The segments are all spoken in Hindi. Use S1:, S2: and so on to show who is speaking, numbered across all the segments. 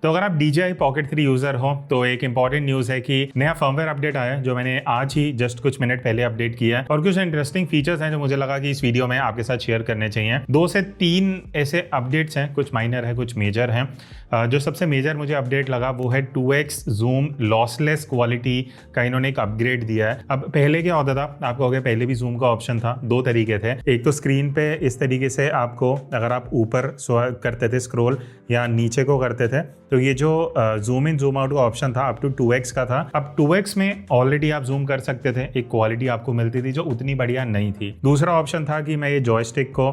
S1: तो अगर आप DJI Pocket 3 यूज़र हो तो एक इंपॉर्टेंट न्यूज़ है कि नया फर्मवेयर अपडेट आया है जो मैंने आज ही जस्ट कुछ मिनट पहले अपडेट किया है और कुछ इंटरेस्टिंग फीचर्स हैं जो मुझे लगा कि इस वीडियो में आपके साथ शेयर करने चाहिए। 2 से 3 ऐसे अपडेट्स हैं, कुछ माइनर है कुछ मेजर हैं। जो सबसे मेजर मुझे अपडेट लगा वो है 2x जूम लॉसलेस क्वालिटी का इन्होंने एक अपग्रेड दिया है। अब पहले क्या होता था, आपको हो गया पहले भी जूम का ऑप्शन था, 2 तरीके थे। एक तो स्क्रीन पे इस तरीके से आपको अगर आप ऊपर करते थे स्क्रॉल या नीचे को करते थे तो ये जो जूम इन जूम आउट का ऑप्शन था अप टू 2x का था। अब 2x में ऑलरेडी आप जूम कर सकते थे, एक क्वालिटी आपको मिलती थी जो उतनी बढ़िया नहीं थी। दूसरा ऑप्शन था कि मैं ये जॉयस्टिक को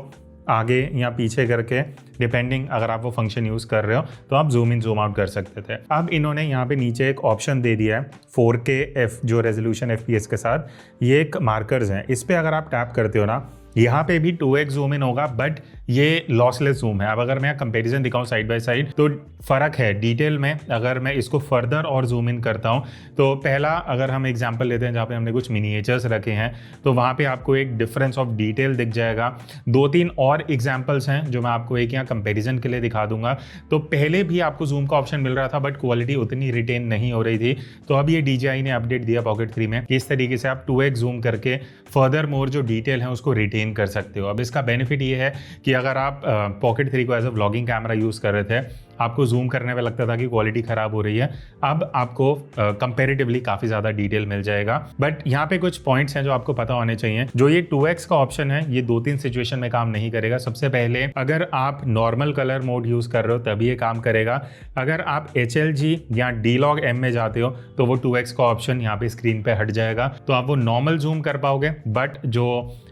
S1: आगे या पीछे करके डिपेंडिंग अगर आप वो फंक्शन यूज़ कर रहे हो तो आप जूम इन जूम आउट कर सकते थे। अब इन्होंने यहाँ पे नीचे एक ऑप्शन दे दिया है 4K F जो रेजोल्यूशन FPS के साथ, ये एक मार्कर्स हैं, इस पर अगर आप टैप करते हो ना यहाँ पे भी 2x जूम इन होगा बट ये लॉसलेस जूम है। अब अगर मैं कंपैरिजन दिखाऊं साइड बाय साइड तो फ़र्क है डिटेल में। अगर मैं इसको फर्दर और जूम इन करता हूं तो पहला अगर हम एग्जांपल लेते हैं जहाँ पे हमने कुछ मिनिएचर्स रखे हैं तो वहाँ पे आपको एक डिफरेंस ऑफ डिटेल दिख जाएगा। 2-3 और एग्जाम्पल्स हैं जो मैं आपको एक यहाँ कंपेरिजन के लिए दिखा दूंगा। तो पहले भी आपको जूम का ऑप्शन मिल रहा था बट क्वालिटी उतनी रिटेन नहीं हो रही थी। तो अब ये DJI ने अपडेट दिया पॉकेट 3 में कि इस तरीके से आप 2x जूम करके फर्दर मोर जो डिटेल है उसको रिटेन कर सकते हो। अब इसका बेनिफिट ये है कि अगर आप पॉकेट 3 को as a vlogging camera use कर रहे थे, आपको जूम करने में लगता था कि क्वालिटी ख़राब हो रही है, अब आपको कंपैरेटिवली काफ़ी ज़्यादा डिटेल मिल जाएगा। बट यहाँ पे कुछ पॉइंट्स हैं जो आपको पता होने चाहिए। जो ये 2x का ऑप्शन है ये 2-3 सिचुएशन में काम नहीं करेगा। सबसे पहले अगर आप नॉर्मल कलर मोड यूज़ कर रहे हो तभी ये काम करेगा। अगर आप HLG या D-Log-M में जाते हो तो वो 2x का ऑप्शन यहाँ पे स्क्रीन पे हट जाएगा, तो आप वो नॉर्मल जूम कर पाओगे बट जो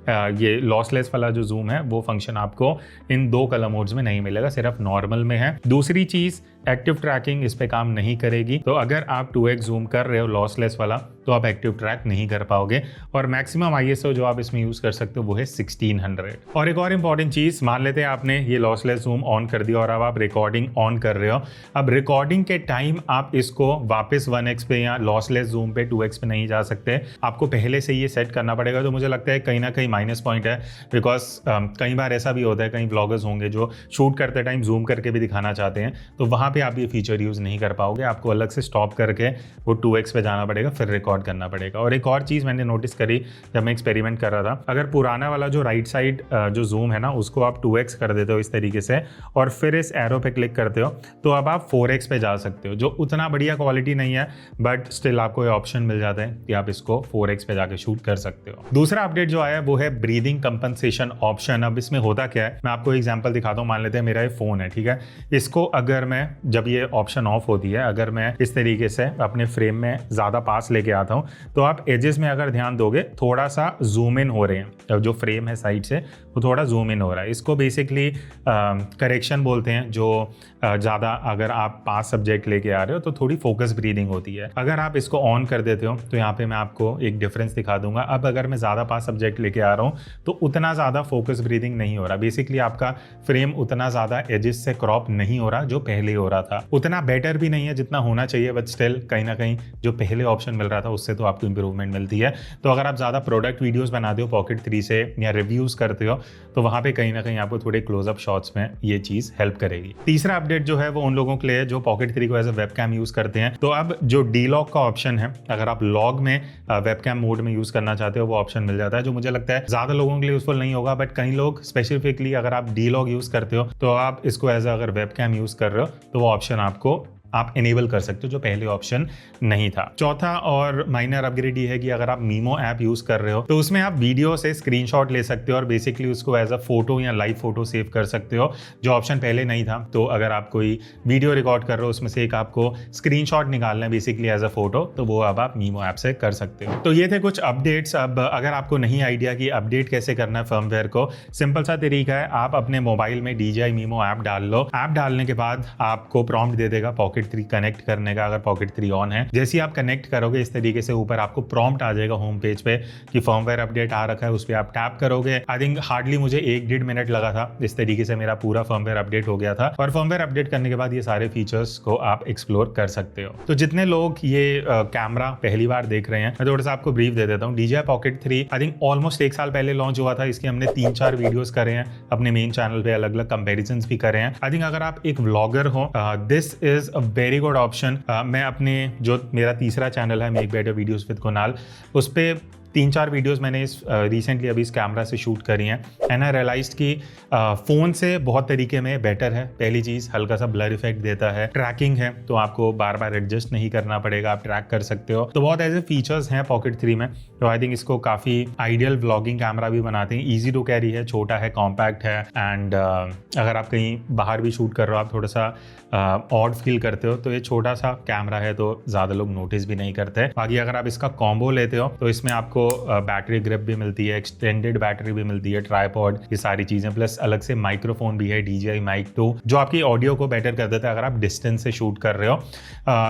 S1: ये लॉसलेस वाला जो जूम है वो फंक्शन आपको इन 2 कलर मोड्स में नहीं मिलेगा, सिर्फ नॉर्मल में है। दूसरी चीज़ एक्टिव ट्रैकिंग इस पे काम नहीं करेगी। तो अगर आप 2x जूम कर रहे हो लॉसलेस वाला तो आप एक्टिव ट्रैक नहीं कर पाओगे और मैक्सिमम ISO जो आप इसमें यूज़ कर सकते हो वो है 1600। और एक और इम्पॉर्टेंट चीज़, मान लेते हैं आपने ये लॉसलेस जूम ऑन कर दिया और अब आप रिकॉर्डिंग ऑन कर रहे हो। अब रिकॉर्डिंग के टाइम आप इसको वापस 1x पे या लॉसलेस जूम पे 2x पे नहीं जा सकते, आपको पहले से ये सेट करना पड़ेगा। तो मुझे लगता है कहीं ना कहीं माइनस पॉइंट है, बिकॉज कई बार ऐसा भी होता है, कई ब्लॉगर्स होंगे जो शूट करते टाइम जूम करके भी दिखाना चाहते हैं, तो वहाँ पे आप ये फीचर यूज़ नहीं कर पाओगे। आपको अलग से स्टॉप करके वो 2x पे जाना पड़ेगा, फिर रिकॉर्ड करना पड़ेगा। और एक और चीज़ मैंने नोटिस करी जब मैं एक्सपेरिमेंट कर रहा था, अगर पुराना वाला जो राइट साइड जो जूम है ना उसको आप 2x कर देते हो इस तरीके से और फिर इस एरो पे क्लिक करते हो तो अब आप 4x पे जा सकते हो, जो उतना बढ़िया क्वालिटी नहीं है बट स्टिल आपको ये ऑप्शन मिल जाता है कि आप इसको 4x पे जाके शूट कर सकते हो। दूसरा अपडेट जो आया वो है ब्रीदिंग कंपनसेशन ऑप्शन। अब इसमें होता क्या है, मैं आपको एग्जांपल दिखाता हूँ। मान लेते हैं मेरा ये फ़ोन है, ठीक है, इसको अगर मैं जब ये ऑप्शन ऑफ होती है, अगर मैं इस तरीके से अपने फ्रेम में ज़्यादा पास लेके आता हूँ तो आप एजेस में अगर ध्यान दोगे थोड़ा सा जूम इन हो रहे हैं, जो फ्रेम है साइड से वो थोड़ा जूम इन हो रहा है। इसको बेसिकली करेक्शन बोलते हैं, जो ज़्यादा अगर आप पास सब्जेक्ट लेके आ रहे हो तो थोड़ी फोकस ब्रीदिंग होती है। अगर आप इसको ऑन कर देते हो तो यहाँ पे मैं आपको एक डिफरेंस दिखा दूंगा। अब अगर मैं ज़्यादा पास सब्जेक्ट लेके आ रहा हूँ तो उतना ज़्यादा फोकस ब्रीदिंग नहीं हो रहा, बेसिकली आपका फ्रेम उतना ज़्यादा एजेस से क्रॉप नहीं हो रहा जो पहले हो रहा था। उतना बेटर भी नहीं है जितना होना चाहिए, बट स्टिल कहीं ना कहीं जो पहले ऑप्शन मिल रहा था उससे तो आपको इंप्रूवमेंट मिलती है। तो अगर आप ज़्यादा प्रोडक्ट वीडियोस बनाते हो पॉकेट 3 से या रिव्यूज़ करते हो तो वहाँ पे कहीं ना कहीं आपको थोड़े क्लोजअप शॉट्स में ये चीज़ हेल्प करेगी। तीसरा अपडेट जो है वो उन लोगों के लिए जो पॉकेट 3 को एज अ वेबकैम यूज़ करते हैं। तो अब जो D-Log का ऑप्शन है, अगर आप लॉग में वेबकैम मोड में यूज़ करना चाहते हो वो ऑप्शन मिल जाता है, जो मुझे लगता है ज़्यादा लोगों के लिए यूजफुल नहीं होगा। बट कई लोग स्पेसिफिकली अगर आप D-Log यूज़ करते हो तो आप इसको एज अगर वेबकैम यूज़ कर रहे हो तो वो ऑप्शन आपको आप इनेबल कर सकते हो, जो पहले ऑप्शन नहीं था। चौथा और माइनर अपग्रेड ये है कि अगर आप मीमो ऐप यूज़ कर रहे हो तो उसमें आप वीडियो से स्क्रीनशॉट ले सकते हो और बेसिकली उसको एज अ फोटो या लाइव फोटो सेव कर सकते हो, जो ऑप्शन पहले नहीं था। तो अगर आप कोई वीडियो रिकॉर्ड कर रहे हो उसमें से एक आपको स्क्रीनशॉट निकालना है बेसिकली एज अ फोटो, तो वो अब आप मीमो ऐप से कर सकते हो। तो ये थे कुछ अपडेट्स। अब अगर आपको नहीं आइडिया कि अपडेट कैसे करना है फर्मवेयर को, सिंपल सा तरीका है, आप अपने मोबाइल में DJI मीमो ऐप डाल लो। ऐप डालने के बाद आपको प्रॉम्प्ट दे देगा पॉकेट Pocket 3 कनेक्ट करने का, अगर Pocket 3 ऑन है। जैसे ही आप कनेक्ट करोगे इस तरीके से ऊपर आपको प्रॉम्प्ट आ जाएगा होम पेज पे कि फर्मवेयर अपडेट आ रखा है, उस पर आप टैप करोगे। आई थिंक हार्डली मुझे 1-1.5 मिनट लगा था, इस तरीके से मेरा पूरा फर्मवेयर अपडेट हो गया था। और फर्मवेयर अपडेट करने के बाद ये सारे फीचर्स को आप एक्सप्लोर कर सकते हो। तो जितने लोग ये कैमरा पहली बार देख रहे हैं, मैं थोड़ा सा आपको ब्रीफ दे देता हूँ। DJI Pocket 3 I think almost 1 साल पहले लॉन्च हुआ था। इसके हमने 3-4 वीडियोस करे हैं अपने मेन चैनल पे, अलग अलग कंपेरिजन्स भी करे हैं। आई थिंक अगर आप एक व्लॉगर हो, this is a very good option. मैं अपने जो मेरा तीसरा चैनल है make better videos with Kunal, उस पे 3-4 वीडियोस मैंने इस रिसेंटली अभी इस कैमरा से शूट करी हैं एंड आई रियलाइज्ड कि फ़ोन से बहुत तरीके में बेटर है। पहली चीज़, हल्का सा ब्लर इफेक्ट देता है, ट्रैकिंग है तो आपको बार बार एडजस्ट नहीं करना पड़ेगा, आप ट्रैक कर सकते हो। तो बहुत ऐसे फीचर्स हैं Pocket 3 में, तो आई थिंक इसको काफ़ी आइडियल व्लॉगिंग कैमरा भी बनाते हैं। ईजी टू कैरी है, छोटा है, कॉम्पैक्ट है एंड अगर आप कहीं बाहर भी शूट कर रहे हो, आप थोड़ा सा ऑड फील करते हो, तो ये छोटा सा कैमरा है तो ज़्यादा लोग नोटिस भी नहीं करते। बाकी अगर आप इसका कॉम्बो लेते हो तो इसमें आपको बैटरी ग्रिप भी मिलती है, एक्सटेंडेड बैटरी भी मिलती है, ट्राइपॉड, ये सारी चीज़ें, प्लस अलग से माइक्रोफोन भी है DJI Mic 2 जो आपकी ऑडियो को बेटर कर देता है अगर आप डिस्टेंस से शूट कर रहे हो।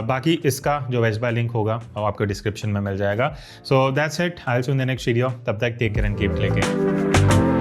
S1: बाकी इसका जो बेस्ट बाय लिंक होगा वो आपको डिस्क्रिप्शन में मिल जाएगा। So that's it, I will see you in the next video. तब तक take care and keep clicking.